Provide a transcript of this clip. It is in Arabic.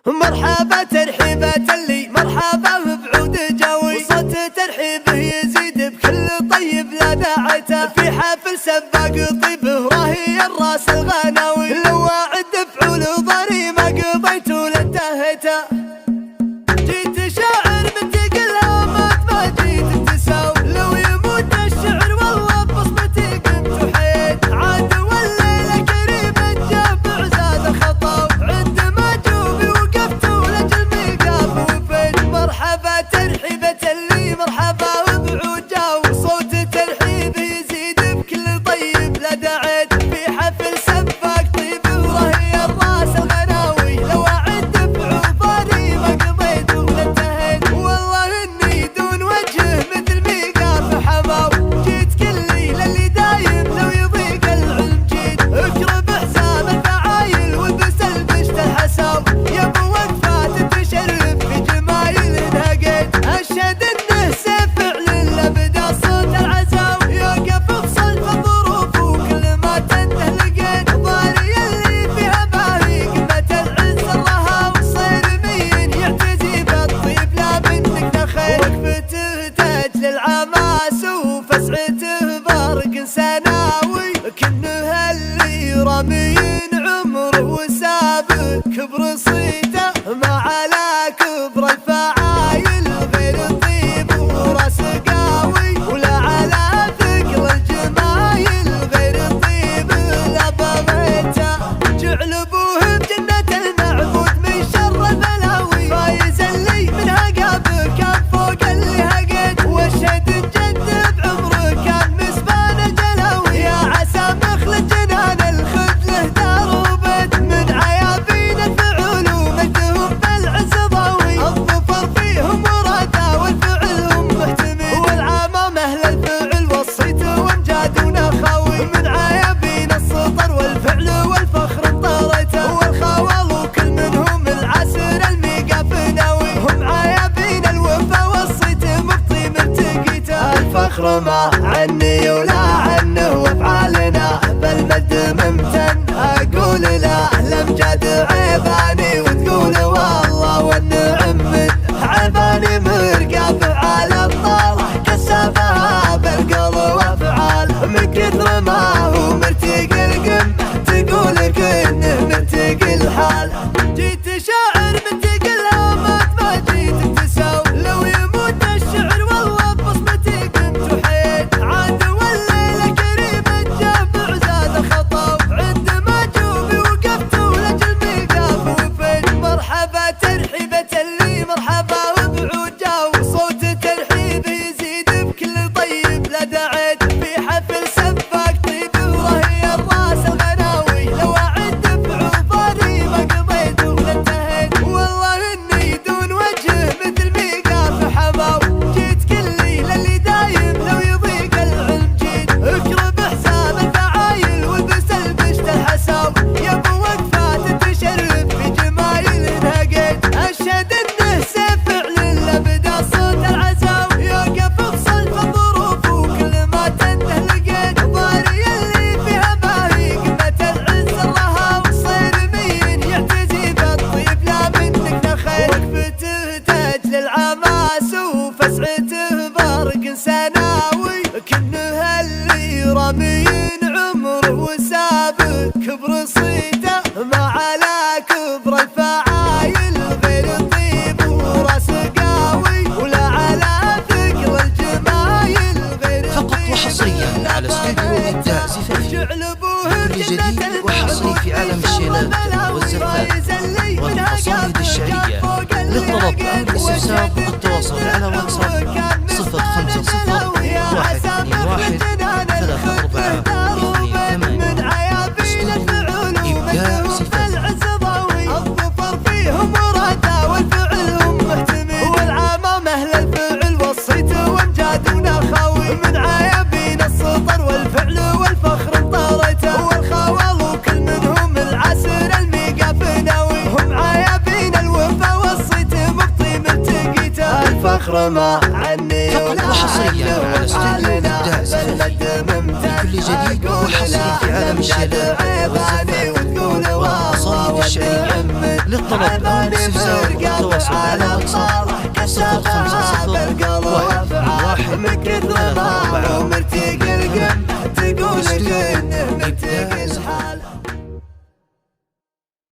مرحبا ترحيبة اللي مرحبا ببعود جوي، وصوت ترحيبه يزيد بكل طيب لا داعته، في حفل سباق طيبه راهي الراس الغناوي، لو اعد فعول ضري ما قضيت ولا انتهيته، جيت شاعر منتقلها ما جيت تساوي، لو يموت الشعر والله بصمتي قمت وحيد، عاد والليلة كريمة جاب عزاز الخطاوي، عندما جوبي وقفت ولجل ميقاف وفيد، مرحبا ترحيبة اللي مرحبا وبعود جاوي، صوت ترحيبه يزيد بكل طيب لا داعيت، في حفل سباق طيب وراهي الراس الغناوي، لو اعد فعول ضاري ما قضيت ولا انتهيت، والله اني دون وجه مثل ميقاف حماوي، جيت كل ليلة اللي دايم لو يضيق العلم جيت، اقرب حساب الفعايل والبس البشت الحساوي، يا ابو وقفات تشرف في جمايل انهقيت، اشهد انه سيف فعل لبدا صوت العزاوي، يوقف بصلب الظروف وكل ما تنده لقيت، ضاري اللي فيها باهي قمة العز الرهاوي، صيرمين يعتزي بالطيب لا منك نخيل، وقفته تاج للعماس وفسعته برق سناوي، كنه اللي رامين عمره وسابك برصيده، ما على كبر الفعايل غير طيب وراس قاوي، ولا على ثقل الجمايل غير طيب لا بغيته، جعل ابوه بجنة المعبود من شر البلاوي، فايز اللي منها قابل كان فوق اللي هقيت، واشهد جد بعمره كان مسبان الجلاوي، يا عسى مخلد جنان الخد له دار وبيت، من عيابين الفعول ومجدهم بالعز ضاوي، الظفر فيهم مرادا والفعل هم محتمين، والعمام اهل الفعل والصيت وامجاد ونخاوي، من عيابين السطر والفعل والفخر انطريته، والخوال وكل منهم العسر الميقاف ناوي، هم عيابين الوفا والصيت مبطي مرتقيته، الفخر ما عني ولا عنه وافعالنا بل مد ممتن، اقول لا الامجاد عيباني وتقول والله والنعم من عيباني، مرقى فعال الطالح كسافها بالقلب وافعال، من كثر ما هو مرتقي القمح تقول كنه مرتقي الحال، جيت شاعر منتقلها ما جيت تساوي، لو يموت الشعر والله بصمتي قمت وحيد، عاد والليلة كريمة جاب عزاز الخطاوي، عندما جوبي وقفت ولجل ميقاف وفيد، مرحبا ترحيبة اللي مرحبا وبعود جاوي، صوت ترحيبه يزيد بكل طيب لا داعيت، في حفل سباق طيب وراهي الراس الغناوي، لو اعد فعول ضاري ما قضيت ولا انتهيت، والله اني دون وجه مثل ميقاف حماوي، جيت كل ليلة اللي دايم لو يضيق العلم جيت، اقرب حساب الفعايل والبس البشت الحساوي، يا ابو وقفات تشرف في جمايل انهقيت، اشهد انه سيف فعل لبدا صوت العزاوي، يوقف بصلب الظروف وكل ما تنده لقيت، ضاري اللي فيها باهي قمة العز الرهاوي، صيرمين يعتزي بالطيب لا منك نخيل، وقفته تاج للعماس وفسعته برق سناوي، كنه اللي رامين عمره وسابك برصيده، ما على كبر الفعايل غير طيب وراس قاوي، ولا على ثقل الجمايل غير فقط وحصريا على استوديو إبداع زفافي، بكل جديد وحصري في عالم الشيلات والزفات والقصائد الشعرية، للطلب أو الاستفسار التواصل على واتساب 050 121 34 استوديو إبداع زفافي. الظفر فيهم مرادا والفعل هم محتمين، والعمام اهل الفعل والصيت وامجاد ونخاوي، من عيابين السطر والفعل والفخر انطريته، والخوال وكل منهم العسر الميقاف ناوي، هم عيابين الوفا والصيت مبطي مرتقيته، الفخر ما عني فقط وحصريا على استوديو إبداع زفافي، بكل جديد وحصري في عالم الشيلات والزفات والقصائد الشعرية. للطلب أو الاستفسار والتواصل على واتساب 050 1 1 3 4 تقول إنه